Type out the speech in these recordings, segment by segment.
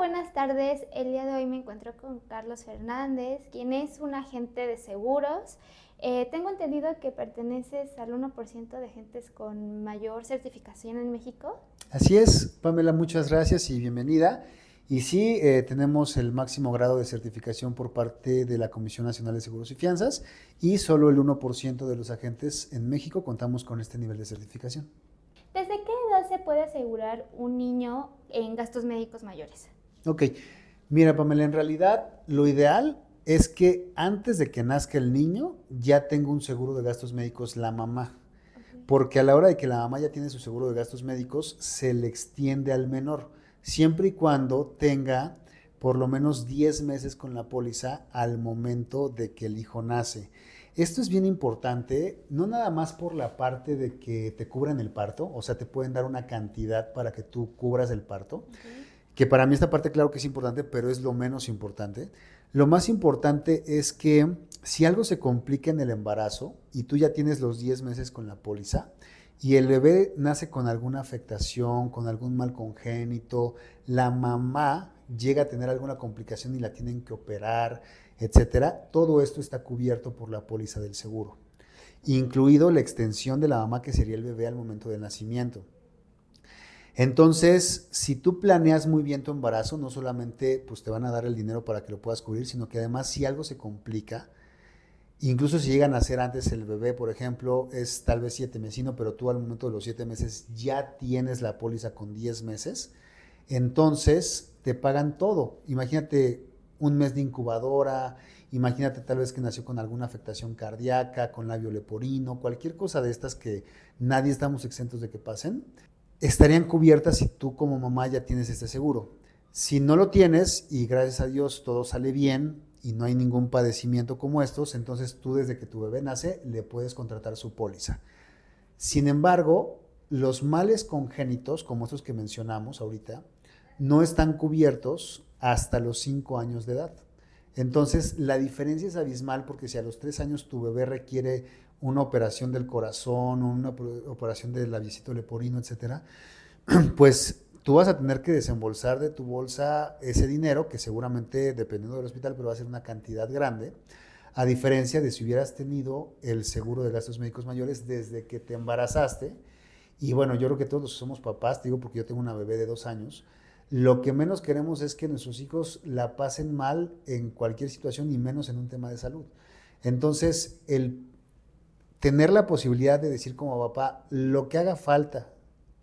buenas tardes. El día de hoy me encuentro con Carlos Fernández, quien es un agente de seguros. Tengo entendido que perteneces al 1% de agentes con mayor certificación en México. Así es, Pamela, muchas gracias y bienvenida. Y sí, tenemos el máximo grado de certificación por parte de la Comisión Nacional de Seguros y Fianzas y solo el 1% de los agentes en México contamos con este nivel de certificación. ¿Desde qué edad se puede asegurar un niño en gastos médicos mayores? Ok, mira, Pamela, en realidad lo ideal es que antes de que nazca el niño ya tenga un seguro de gastos médicos la mamá. Okay. Porque a la hora de que la mamá ya tiene su seguro de gastos médicos, se le extiende al menor, siempre y cuando tenga por lo menos 10 meses con la póliza al momento de que el hijo nace. Esto es bien importante, no nada más por la parte de que te cubran el parto, o sea, te pueden dar una cantidad para que tú cubras el parto, Okay. que para mí esta parte claro que es importante, pero es lo menos importante. Lo más importante es que si algo se complica en el embarazo y tú ya tienes los 10 meses con la póliza y el bebé nace con alguna afectación, con algún mal congénito, la mamá llega a tener alguna complicación y la tienen que operar, etcétera, todo esto está cubierto por la póliza del seguro, incluido la extensión de la mamá que sería el bebé al momento del nacimiento. Entonces, si tú planeas muy bien tu embarazo, no solamente pues, te van a dar el dinero para que lo puedas cubrir, sino que además si algo se complica, incluso si llegan a ser antes el bebé, por ejemplo, es tal vez 7 mesino, pero tú al momento de los 7 meses ya tienes la póliza con 10 meses, entonces te pagan todo. Imagínate un mes de incubadora, imagínate tal vez que nació con alguna afectación cardíaca, con labio leporino, cualquier cosa de estas que nadie estamos exentos de que pasen estarían cubiertas si tú como mamá ya tienes este seguro. Si no lo tienes y gracias a Dios todo sale bien y no hay ningún padecimiento como estos, entonces tú desde que tu bebé nace le puedes contratar su póliza. Sin embargo, los males congénitos, como estos que mencionamos ahorita, no están cubiertos hasta los 5 años de edad. Entonces, la diferencia es abismal porque si a los 3 años tu bebé requiere una operación del corazón, una operación del labiecito leporino, etcétera, pues tú vas a tener que desembolsar de tu bolsa ese dinero, que seguramente, dependiendo del hospital, pero va a ser una cantidad grande, a diferencia de si hubieras tenido el seguro de gastos médicos mayores desde que te embarazaste. Y bueno, yo creo que todos somos papás, te digo porque yo tengo una bebé de 2 años. Lo que menos queremos es que nuestros hijos la pasen mal en cualquier situación y menos en un tema de salud. Entonces, el tener la posibilidad de decir como papá, lo que haga falta,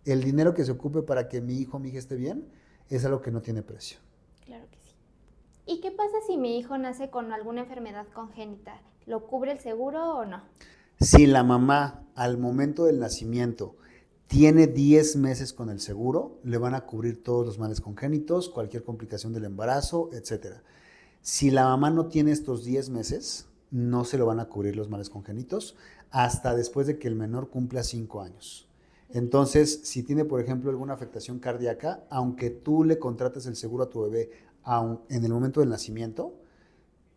el dinero que se ocupe para que mi hijo o mi hija esté bien, es algo que no tiene precio. Claro que sí. ¿Y qué pasa si mi hijo nace con alguna enfermedad congénita? ¿Lo cubre el seguro o no? Si la mamá al momento del nacimiento tiene 10 meses con el seguro, le van a cubrir todos los males congénitos, cualquier complicación del embarazo, etcétera. Si la mamá no tiene estos 10 meses, no se lo van a cubrir los males congénitos hasta después de que el menor cumpla 5 años. Entonces, si tiene, por ejemplo, alguna afectación cardíaca, aunque tú le contrates el seguro a tu bebé en el momento del nacimiento,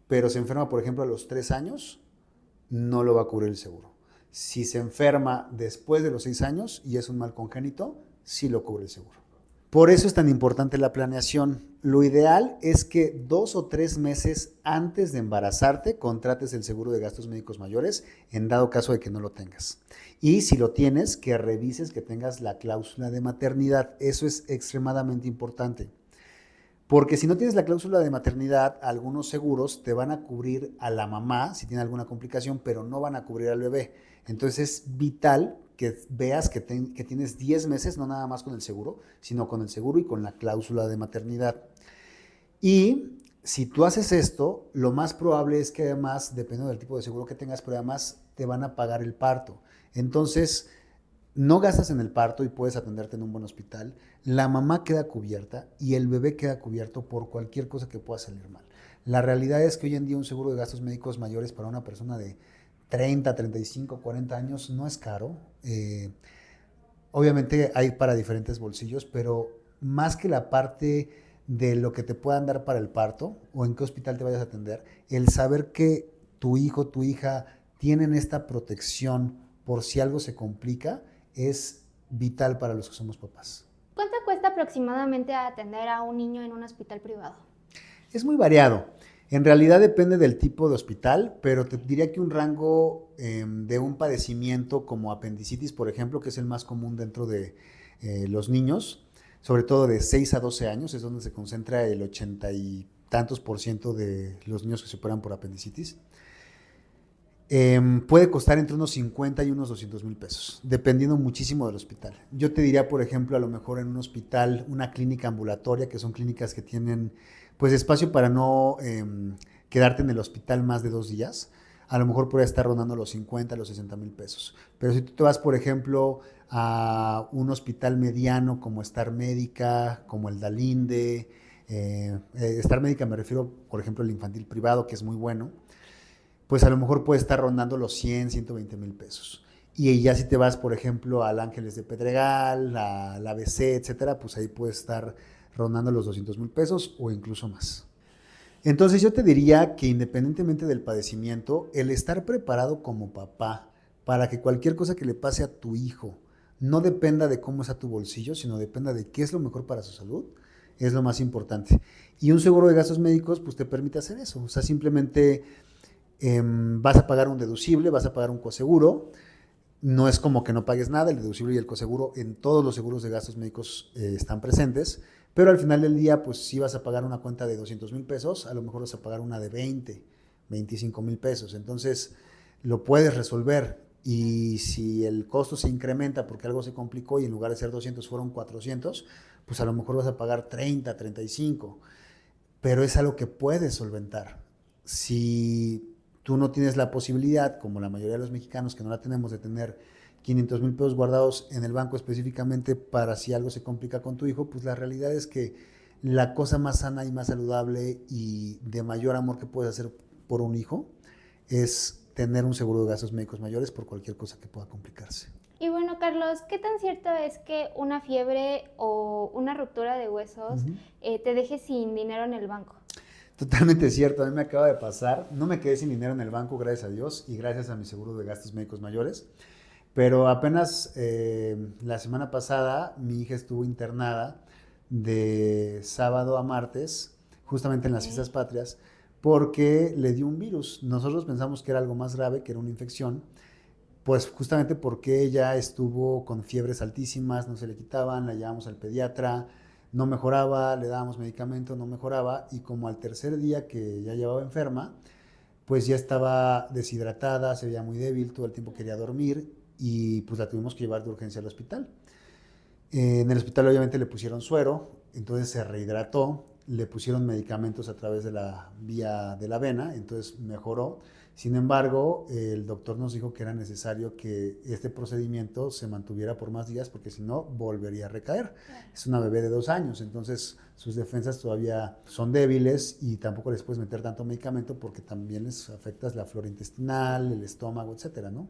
pero se enferma, por ejemplo, a los 3 años, no lo va a cubrir el seguro. Si se enferma después de los 6 años y es un mal congénito, sí lo cubre el seguro. Por eso es tan importante la planeación. Lo ideal es que 2 o 3 meses antes de embarazarte contrates el seguro de gastos médicos mayores en dado caso de que no lo tengas. Y si lo tienes, que revises que tengas la cláusula de maternidad. Eso es extremadamente importante. Porque si no tienes la cláusula de maternidad, algunos seguros te van a cubrir a la mamá si tiene alguna complicación, pero no van a cubrir al bebé. Entonces es vital que veas que tienes 10 meses, no nada más con el seguro, sino con el seguro y con la cláusula de maternidad. Y si tú haces esto, lo más probable es que además, dependiendo del tipo de seguro que tengas, pero además te van a pagar el parto. Entonces, no gastas en el parto y puedes atenderte en un buen hospital, la mamá queda cubierta y el bebé queda cubierto por cualquier cosa que pueda salir mal. La realidad es que hoy en día un seguro de gastos médicos mayores para una persona de 30, 35, 40 años no es caro. Obviamente hay para diferentes bolsillos, pero más que la parte de lo que te puedan dar para el parto o en qué hospital te vayas a atender, el saber que tu hijo, tu hija tienen esta protección por si algo se complica es vital para los que somos papás. ¿Cuánto cuesta aproximadamente atender a un niño en un hospital privado? Es muy variado. En realidad depende del tipo de hospital, pero te diría que un rango de un padecimiento como apendicitis, por ejemplo, que es el más común dentro de los niños, sobre todo de 6 a 12 años, es donde se concentra el 80 y tantos por ciento de los niños que se operan por apendicitis. Puede costar entre unos 50 y unos 200,000 pesos, dependiendo muchísimo del hospital. Yo te diría, por ejemplo, a lo mejor en un hospital, una clínica ambulatoria, que son clínicas que tienen pues espacio para no quedarte en el hospital más de 2 días, a lo mejor puede estar rondando los 50, los 60,000 pesos. Pero si tú te vas, por ejemplo, a un hospital mediano como Star Médica, como el Dalinde, Star Médica me refiero, por ejemplo, al infantil privado, que es muy bueno, pues a lo mejor puede estar rondando los 100, 120,000 pesos. Y ya si te vas, por ejemplo, al Ángeles de Pedregal, al ABC, etcétera, pues ahí puede estar rondando los 200,000 pesos o incluso más. Entonces yo te diría que independientemente del padecimiento, el estar preparado como papá para que cualquier cosa que le pase a tu hijo no dependa de cómo está tu bolsillo, sino dependa de qué es lo mejor para su salud, es lo más importante. Y un seguro de gastos médicos pues te permite hacer eso. O sea, simplemente vas a pagar un deducible, vas a pagar un coseguro. No es como que no pagues nada, el deducible y el coseguro en todos los seguros de gastos médicos están presentes, pero al final del día, pues si vas a pagar una cuenta de 200,000 pesos, a lo mejor vas a pagar una de 20, 25,000 pesos. Entonces, lo puedes resolver. Y si el costo se incrementa porque algo se complicó y en lugar de ser 200 fueron 400, pues a lo mejor vas a pagar 30, 35. Pero es algo que puedes solventar. Si tú no tienes la posibilidad, como la mayoría de los mexicanos que no la tenemos, de tener 500,000 pesos guardados en el banco específicamente para si algo se complica con tu hijo, pues la realidad es que la cosa más sana y más saludable y de mayor amor que puedes hacer por un hijo es tener un seguro de gastos médicos mayores por cualquier cosa que pueda complicarse. Y bueno, Carlos, ¿qué tan cierto es que una fiebre o una ruptura de huesos te deje sin dinero en el banco? Totalmente cierto, a mí me acaba de pasar, no me quedé sin dinero en el banco, gracias a Dios, y gracias a mi seguro de gastos médicos mayores, pero apenas la semana pasada mi hija estuvo internada de sábado a martes, justamente en las fiestas patrias, porque le dio un virus. Nosotros pensamos que era algo más grave, que era una infección, pues justamente porque ella estuvo con fiebres altísimas, no se le quitaban, la llevamos al pediatra, no mejoraba, le dábamos medicamento, no mejoraba, y como al tercer día que ya llevaba enferma, pues ya estaba deshidratada, se veía muy débil, todo el tiempo quería dormir y pues la tuvimos que llevar de urgencia al hospital. En el hospital obviamente le pusieron suero, entonces se rehidrató, le pusieron medicamentos a través de la vía de la vena, entonces mejoró. Sin embargo, el doctor nos dijo que era necesario que este procedimiento se mantuviera por más días porque si no, volvería a recaer. Es una bebé de 2 años, entonces sus defensas todavía son débiles y tampoco les puedes meter tanto medicamento porque también les afectas la flora intestinal, el estómago, etcétera, ¿no?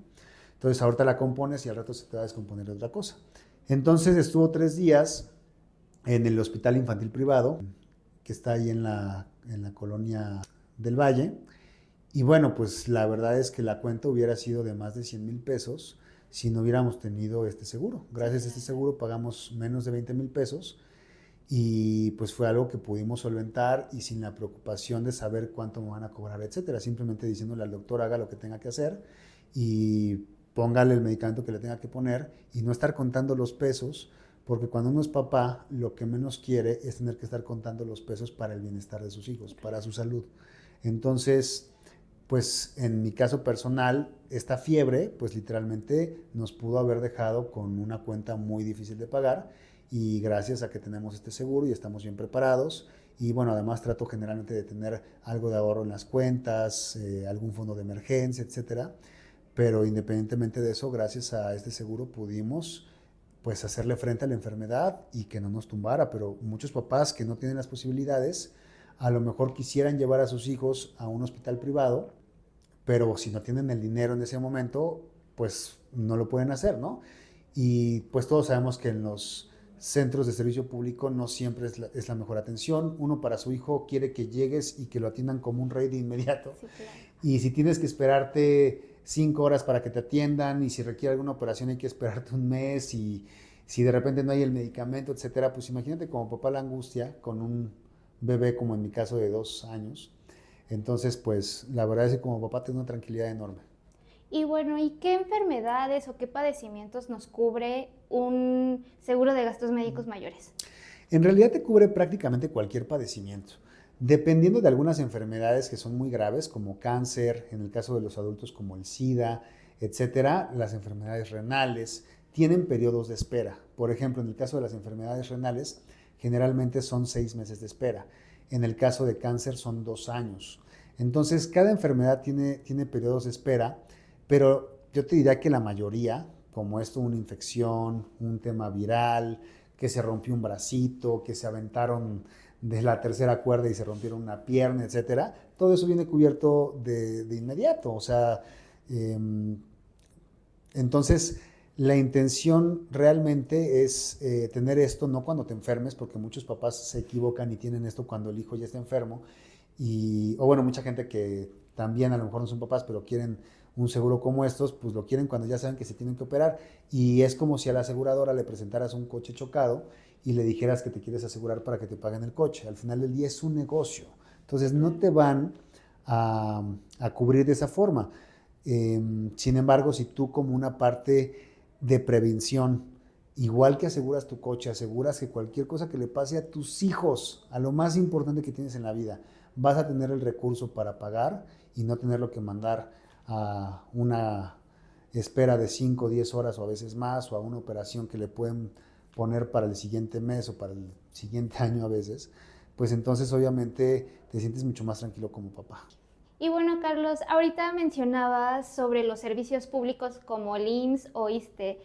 Entonces ahorita la compones y al rato se te va a descomponer de otra cosa. Entonces estuvo 3 días en el hospital infantil privado, que está ahí en la colonia del Valle. Y bueno, pues la verdad es que la cuenta hubiera sido de más de 100,000 pesos si no hubiéramos tenido este seguro. Gracias a este seguro pagamos menos de 20,000 pesos y pues fue algo que pudimos solventar y sin la preocupación de saber cuánto me van a cobrar, etcétera. Simplemente diciéndole al doctor haga lo que tenga que hacer y póngale el medicamento que le tenga que poner y no estar contando los pesos, porque cuando uno es papá, lo que menos quiere es tener que estar contando los pesos para el bienestar de sus hijos, para su salud. Entonces, pues en mi caso personal, esta fiebre, pues literalmente nos pudo haber dejado con una cuenta muy difícil de pagar y gracias a que tenemos este seguro y estamos bien preparados y bueno, además trato generalmente de tener algo de ahorro en las cuentas, algún fondo de emergencia, etcétera, pero independientemente de eso, gracias a este seguro pudimos pues hacerle frente a la enfermedad y que no nos tumbara, pero muchos papás que no tienen las posibilidades, a lo mejor quisieran llevar a sus hijos a un hospital privado, pero si no tienen el dinero en ese momento, pues no lo pueden hacer, ¿no? Y pues todos sabemos que en los centros de servicio público no siempre es la mejor atención. Uno para su hijo quiere que llegues y que lo atiendan como un rey de inmediato. Sí, claro. Y si tienes que esperarte 5 horas para que te atiendan y si requiere alguna operación hay que esperarte un mes y Si de repente no hay el medicamento, etcétera, pues imagínate como papá la angustia con un bebé como en mi caso de 2 años. Entonces, pues la verdad es que como papá tengo una tranquilidad enorme. Y bueno, ¿y qué enfermedades o qué padecimientos nos cubre un seguro de gastos médicos mayores? En realidad te cubre prácticamente cualquier padecimiento, dependiendo de algunas enfermedades que son muy graves, como cáncer, en el caso de los adultos como el SIDA, etcétera, las enfermedades renales tienen periodos de espera. Por ejemplo, en el caso de las enfermedades renales, generalmente son 6 meses de espera. En el caso de cáncer son 2 años. Entonces, cada enfermedad tiene periodos de espera, pero yo te diría que la mayoría, como esto, una infección, un tema viral, que se rompió un bracito, que se aventaron de la tercera cuerda y se rompieron una pierna, etcétera, todo eso viene cubierto de inmediato. O sea, eh, entonces la intención realmente es tener esto no cuando te enfermes, porque muchos papás se equivocan y tienen esto cuando el hijo ya está enfermo, o bueno, mucha gente que también a lo mejor no son papás, pero quieren un seguro como estos, pues lo quieren cuando ya saben que se tienen que operar. Y es como si a la aseguradora le presentaras un coche chocado y le dijeras que te quieres asegurar para que te paguen el coche. Al final del día es un negocio. Entonces no te van a cubrir de esa forma. Sin embargo, si tú como una parte de prevención, igual que aseguras tu coche, aseguras que cualquier cosa que le pase a tus hijos, a lo más importante que tienes en la vida, vas a tener el recurso para pagar y no tenerlo que mandar a una espera de 5 o 10 horas o a veces más, o a una operación que le pueden poner para el siguiente mes o para el siguiente año a veces, pues entonces obviamente te sientes mucho más tranquilo como papá. Y bueno, Carlos, ahorita mencionabas sobre los servicios públicos como el IMSS o ISSSTE.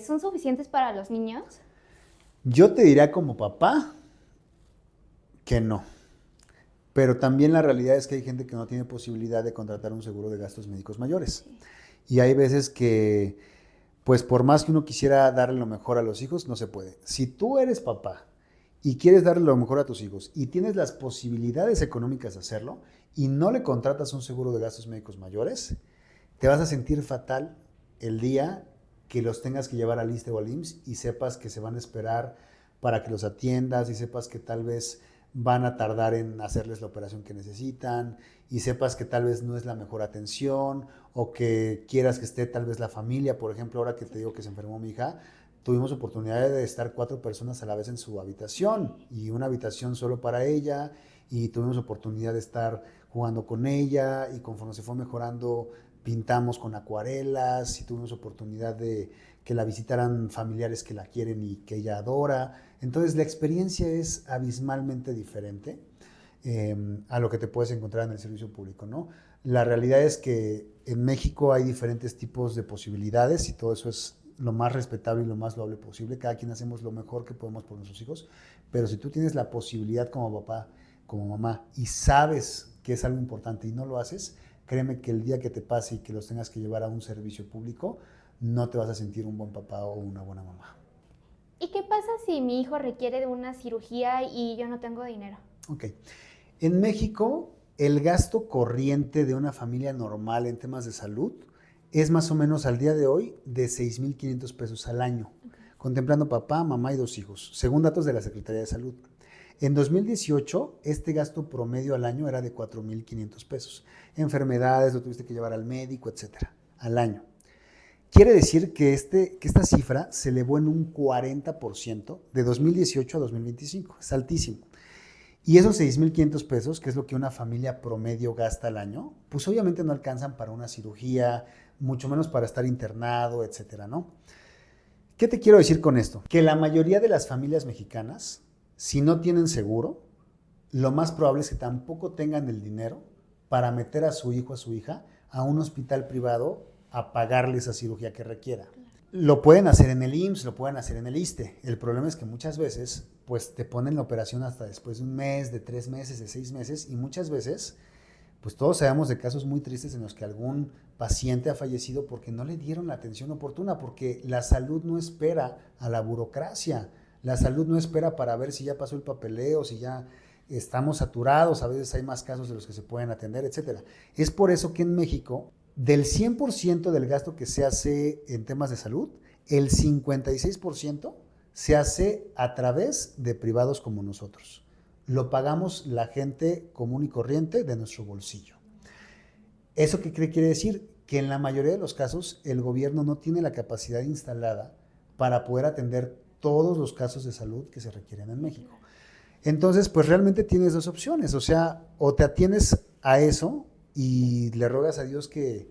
¿Son suficientes para los niños? Yo te diría como papá que no. Pero también la realidad es que hay gente que no tiene posibilidad de contratar un seguro de gastos médicos mayores. Sí. Y hay veces que, pues por más que uno quisiera darle lo mejor a los hijos, no se puede. Si tú eres papá y quieres darle lo mejor a tus hijos y tienes las posibilidades económicas de hacerlo y no le contratas un seguro de gastos médicos mayores, te vas a sentir fatal el día que los tengas que llevar al ISSSTE o al IMSS y sepas que se van a esperar para que los atiendas y sepas que tal vez van a tardar en hacerles la operación que necesitan y sepas que tal vez no es la mejor atención o que quieras que esté tal vez la familia. Por ejemplo, ahora que te digo que se enfermó mi hija, tuvimos oportunidad de estar 4 personas a la vez en su habitación y una habitación solo para ella, y tuvimos oportunidad de estar jugando con ella, y conforme se fue mejorando pintamos con acuarelas y tuvimos oportunidad de que la visitaran familiares que la quieren y que ella adora. Entonces la experiencia es abismalmente diferente a lo que te puedes encontrar en el servicio público, ¿no? La realidad es que en México hay diferentes tipos de posibilidades y todo eso es lo más respetable y lo más loable posible. Cada quien hacemos lo mejor que podemos por nuestros hijos, pero si tú tienes la posibilidad como papá, como mamá, y sabes que es algo importante y no lo haces, créeme que el día que te pase y que los tengas que llevar a un servicio público, no te vas a sentir un buen papá o una buena mamá. ¿Y qué pasa si mi hijo requiere de una cirugía y yo no tengo dinero? Ok. En México, el gasto corriente de una familia normal en temas de salud es más o menos al día de hoy de 6,500 pesos al año, contemplando papá, mamá y 2 hijos, según datos de la Secretaría de Salud. En 2018, este gasto promedio al año era de 4,500 pesos. Enfermedades, lo tuviste que llevar al médico, etcétera, al año. Quiere decir que esta cifra se elevó en un 40% de 2018 a 2025. Es altísimo. Y esos 6,500 pesos, que es lo que una familia promedio gasta al año, pues obviamente no alcanzan para una cirugía, mucho menos para estar internado, etcétera, ¿no? ¿Qué te quiero decir con esto? Que la mayoría de las familias mexicanas, si no tienen seguro, lo más probable es que tampoco tengan el dinero para meter a su hijo o a su hija a un hospital privado a pagarle esa cirugía que requiera. Lo pueden hacer en el IMSS, lo pueden hacer en el ISSSTE. El problema es que muchas veces pues te ponen la operación hasta después de un mes, de 3 meses, de 6 meses, y muchas veces pues todos sabemos de casos muy tristes en los que algún paciente ha fallecido porque no le dieron la atención oportuna, porque la salud no espera a la burocracia, la salud no espera para ver si ya pasó el papeleo, si ya estamos saturados, a veces hay más casos de los que se pueden atender, etcétera. Es por eso que en México, del 100% del gasto que se hace en temas de salud, el 56% se hace a través de privados como nosotros. Lo pagamos la gente común y corriente de nuestro bolsillo. ¿Eso qué quiere decir? Que en la mayoría de los casos el gobierno no tiene la capacidad instalada para poder atender todos los casos de salud que se requieren en México. Entonces, pues realmente tienes dos opciones, o sea, o te atienes a eso y le rogas a Dios que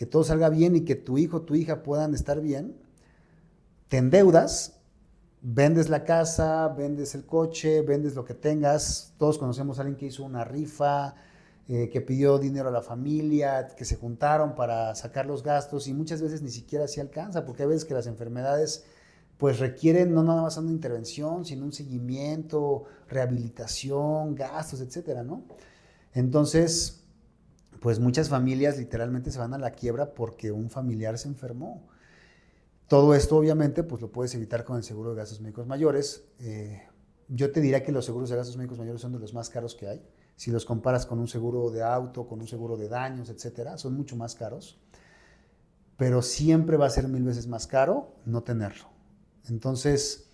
todo salga bien y que tu hijo o tu hija puedan estar bien, te endeudas, vendes la casa, vendes el coche, vendes lo que tengas. Todos conocemos a alguien que hizo una rifa, que pidió dinero a la familia, que se juntaron para sacar los gastos y muchas veces ni siquiera así alcanza, porque hay veces que las enfermedades pues requieren no nada más una intervención, sino un seguimiento, rehabilitación, gastos, etcétera, ¿no? Entonces, pues muchas familias literalmente se van a la quiebra porque un familiar se enfermó. Todo esto obviamente pues lo puedes evitar con el seguro de gastos médicos mayores. Yo te diría que los seguros de gastos médicos mayores son de los más caros que hay. Si los comparas con un seguro de auto, con un seguro de daños, etcétera, son mucho más caros. Pero siempre va a ser 1000 veces más caro no tenerlo. Entonces,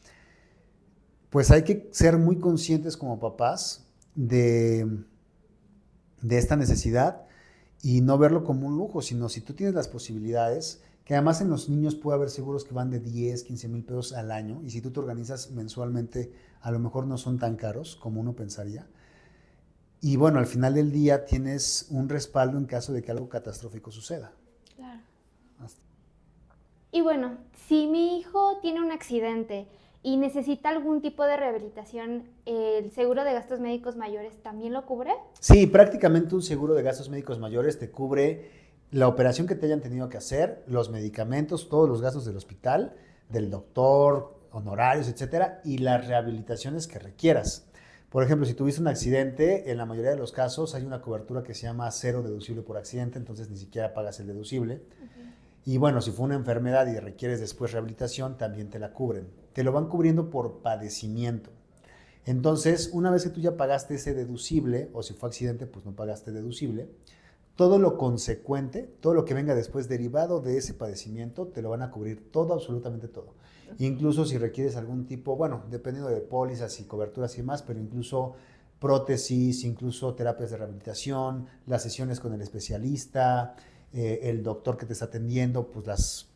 pues hay que ser muy conscientes como papás de esta necesidad y no verlo como un lujo, sino si tú tienes las posibilidades, que además en los niños puede haber seguros que van de 10, 15 mil pesos al año, y si tú te organizas mensualmente, a lo mejor no son tan caros como uno pensaría. Y bueno, al final del día tienes un respaldo en caso de que algo catastrófico suceda. Claro. Y bueno, si mi hijo tiene un accidente y necesita algún tipo de rehabilitación, ¿el seguro de gastos médicos mayores también lo cubre? Sí, prácticamente un seguro de gastos médicos mayores te cubre la operación que te hayan tenido que hacer, los medicamentos, todos los gastos del hospital, del doctor, honorarios, etcétera, y las rehabilitaciones que requieras. Por ejemplo, si tuviste un accidente, en la mayoría de los casos hay una cobertura que se llama cero deducible por accidente, entonces ni siquiera pagas el deducible. Y bueno, si fue una enfermedad y requieres después rehabilitación, también te la cubren. Te lo van cubriendo por padecimiento. Entonces, una vez que tú ya pagaste ese deducible, o si fue accidente, pues no pagaste deducible, todo lo consecuente, todo lo que venga después derivado de ese padecimiento, te lo van a cubrir todo, absolutamente todo. Incluso si requieres algún tipo, bueno, dependiendo de pólizas y coberturas y demás, pero incluso prótesis, incluso terapias de rehabilitación, las sesiones con el especialista, el doctor que te está atendiendo, pues las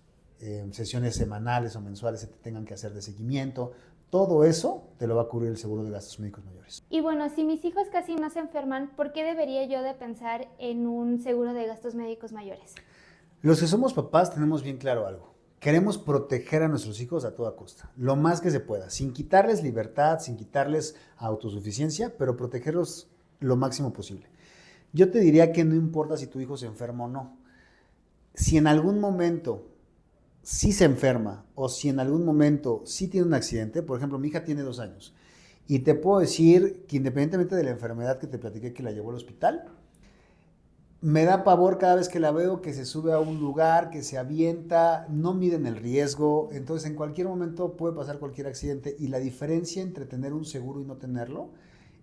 sesiones semanales o mensuales que te tengan que hacer de seguimiento, todo eso te lo va a cubrir el seguro de gastos médicos mayores. Y bueno, si mis hijos casi no se enferman, ¿por qué debería yo de pensar en un seguro de gastos médicos mayores? Los que somos papás tenemos bien claro algo. Queremos proteger a nuestros hijos a toda costa, lo más que se pueda, sin quitarles libertad, sin quitarles autosuficiencia, pero protegerlos lo máximo posible. Yo te diría que no importa si tu hijo se enferma o no. Si en algún momento sí se enferma o si en algún momento sí tiene un accidente, por ejemplo, mi hija tiene 2 años, y te puedo decir que independientemente de la enfermedad que te platiqué que la llevó al hospital, me da pavor cada vez que la veo que se sube a un lugar, que se avienta, no miden el riesgo, entonces en cualquier momento puede pasar cualquier accidente y la diferencia entre tener un seguro y no tenerlo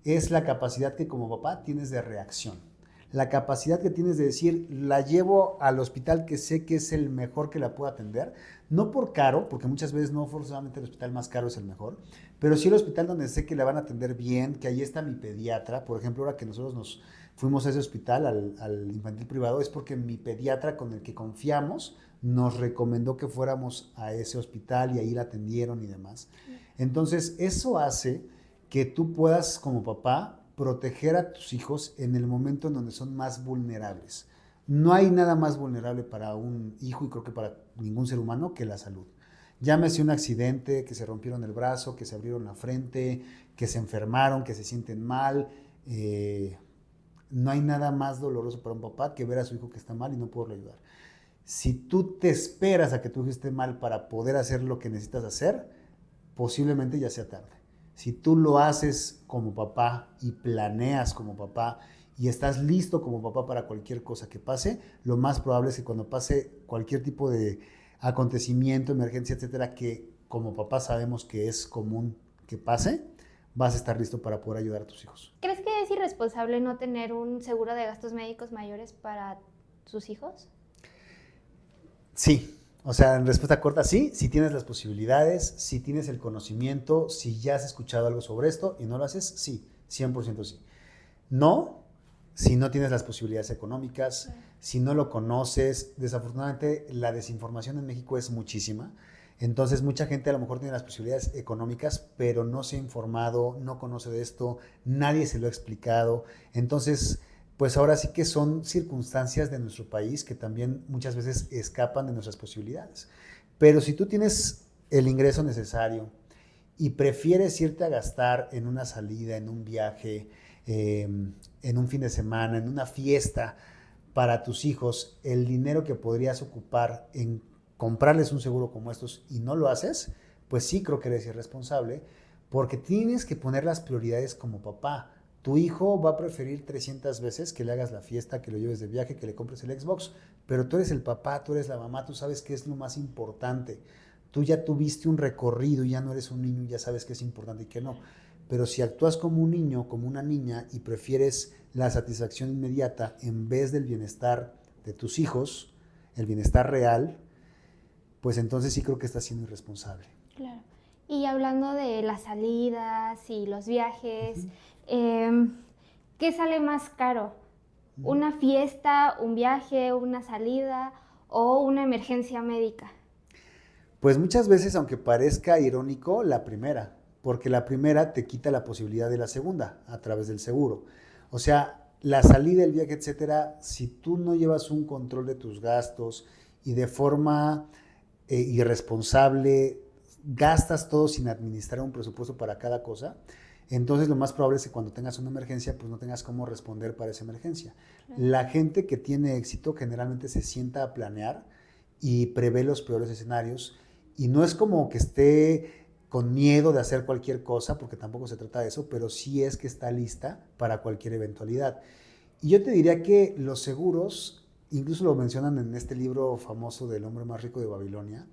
es la capacidad que como papá tienes de reacción. La capacidad que tienes de decir, la llevo al hospital que sé que es el mejor que la puedo atender, no por caro, porque muchas veces no forzosamente el hospital más caro es el mejor, pero sí el hospital donde sé que la van a atender bien, que ahí está mi pediatra. Por ejemplo, ahora que nosotros nos fuimos a ese hospital, al infantil privado, es porque mi pediatra con el que confiamos nos recomendó que fuéramos a ese hospital y ahí la atendieron y demás. Entonces, eso hace que tú puedas como papá proteger a tus hijos en el momento en donde son más vulnerables. No hay nada más vulnerable para un hijo y creo que para ningún ser humano que la salud. Llámese un accidente, que se rompieron el brazo, que se abrieron la frente, que se enfermaron, que se sienten mal. No hay nada más doloroso para un papá que ver a su hijo que está mal y no poderlo ayudar. Si tú te esperas a que tu hijo esté mal para poder hacer lo que necesitas hacer, posiblemente ya sea tarde. Si tú lo haces como papá y planeas como papá y estás listo como papá para cualquier cosa que pase, lo más probable es que cuando pase cualquier tipo de acontecimiento, emergencia, etcétera, que como papá sabemos que es común que pase, vas a estar listo para poder ayudar a tus hijos. ¿Crees que es irresponsable no tener un seguro de gastos médicos mayores para sus hijos? Sí, O sea, en respuesta corta, sí, si tienes las posibilidades, si tienes el conocimiento, si ya has escuchado algo sobre esto y no lo haces, sí, 100% sí. No, si no tienes las posibilidades económicas, si no lo conoces. Desafortunadamente, la desinformación en México es muchísima. Entonces, mucha gente a lo mejor tiene las posibilidades económicas, pero no se ha informado, no conoce de esto, nadie se lo ha explicado. Entonces, pues ahora sí que son circunstancias de nuestro país que también muchas veces escapan de nuestras posibilidades. Pero si tú tienes el ingreso necesario y prefieres irte a gastar en una salida, en un viaje, en un fin de semana, en una fiesta para tus hijos, el dinero que podrías ocupar en comprarles un seguro como estos y no lo haces, pues sí creo que eres irresponsable, porque tienes que poner las prioridades como papá. Tu hijo va a preferir 300 veces que le hagas la fiesta, que lo lleves de viaje, que le compres el Xbox, pero tú eres el papá, tú eres la mamá, tú sabes qué es lo más importante. Tú ya tuviste un recorrido y ya no eres un niño y ya sabes qué es importante y qué no. Pero si actúas como un niño, como una niña y prefieres la satisfacción inmediata en vez del bienestar de tus hijos, el bienestar real, pues entonces sí creo que estás siendo irresponsable. Claro. Y hablando de las salidas y los viajes, ¿qué sale más caro? ¿Una fiesta, un viaje, una salida o una emergencia médica? Pues muchas veces, aunque parezca irónico, la primera, porque la primera te quita la posibilidad de la segunda a través del seguro. O sea, la salida, el viaje, etcétera, si tú no llevas un control de tus gastos y de forma irresponsable gastas todo sin administrar un presupuesto para cada cosa, entonces lo más probable es que cuando tengas una emergencia, pues no tengas cómo responder para esa emergencia. Claro. La gente que tiene éxito generalmente se sienta a planear y prevé los peores escenarios y no es como que esté con miedo de hacer cualquier cosa, porque tampoco se trata de eso, pero sí es que está lista para cualquier eventualidad. Y yo te diría que los seguros, incluso lo mencionan en este libro famoso del hombre más rico de Babilonia,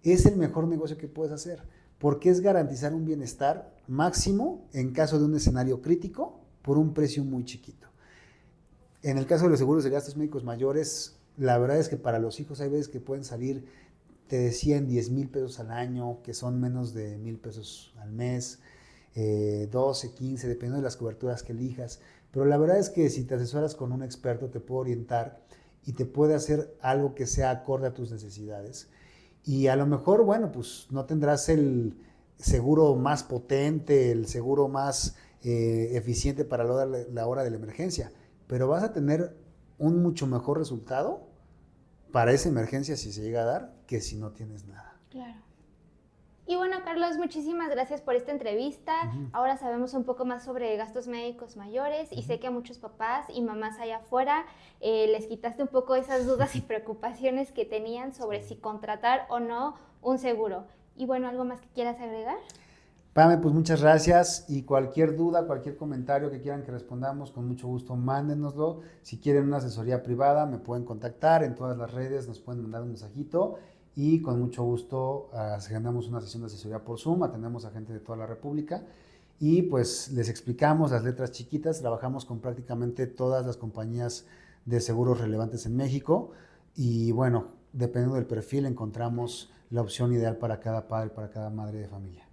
es el mejor negocio que puedes hacer, porque es garantizar un bienestar máximo en caso de un escenario crítico por un precio muy chiquito. En el caso de los seguros de gastos médicos mayores, la verdad es que para los hijos hay veces que pueden salir, te decían 10,000 pesos al año, que son menos de 1,000 pesos al mes, 12, 15, dependiendo de las coberturas que elijas. Pero la verdad es que si te asesoras con un experto te puede orientar y te puede hacer algo que sea acorde a tus necesidades. Y a lo mejor, bueno, pues no tendrás el seguro más potente, el seguro más eficiente para la hora de la emergencia, pero vas a tener un mucho mejor resultado para esa emergencia si se llega a dar que si no tienes nada. Claro. Y bueno, Carlos, muchísimas gracias por esta entrevista. Ahora sabemos un poco más sobre gastos médicos mayores y sé que a muchos papás y mamás allá afuera les quitaste un poco esas dudas y preocupaciones que tenían sobre si contratar o no un seguro. Y bueno, ¿algo más que quieras agregar? Pame, pues muchas gracias y cualquier duda, cualquier comentario que quieran que respondamos, con mucho gusto mándenoslo. Si quieren una asesoría privada, me pueden contactar en todas las redes, nos pueden mandar un mensajito y con mucho gusto agendamos una sesión de asesoría por Zoom, atendemos a gente de toda la República y pues les explicamos las letras chiquitas, trabajamos con prácticamente todas las compañías de seguros relevantes en México y bueno, dependiendo del perfil encontramos la opción ideal para cada padre, para cada madre de familia.